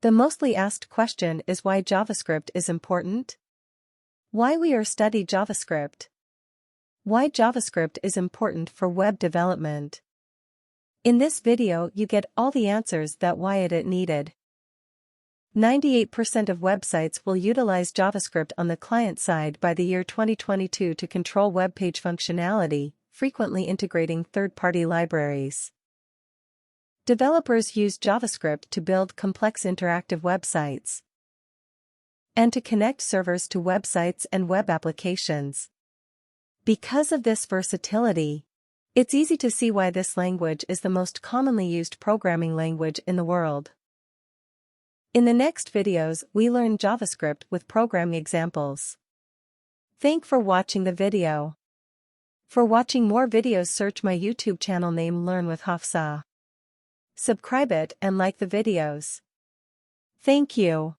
The mostly asked question is why JavaScript is important? Why we are study JavaScript? Why JavaScript is important for web development. In this video you get all the answers that why it needed. 98% of websites will utilize JavaScript on the client side by the year 2022 to control web page functionality, frequently integrating third-party libraries. Developers use JavaScript to build complex interactive websites and to connect servers to websites and web applications. Because of this versatility, it's easy to see why this language is the most commonly used programming language in the world. In the next videos, we learn JavaScript with programming examples. Thanks for watching the video. For watching more videos, search my YouTube channel name Learn with Hafsa. Subscribe it and like the videos. Thank you.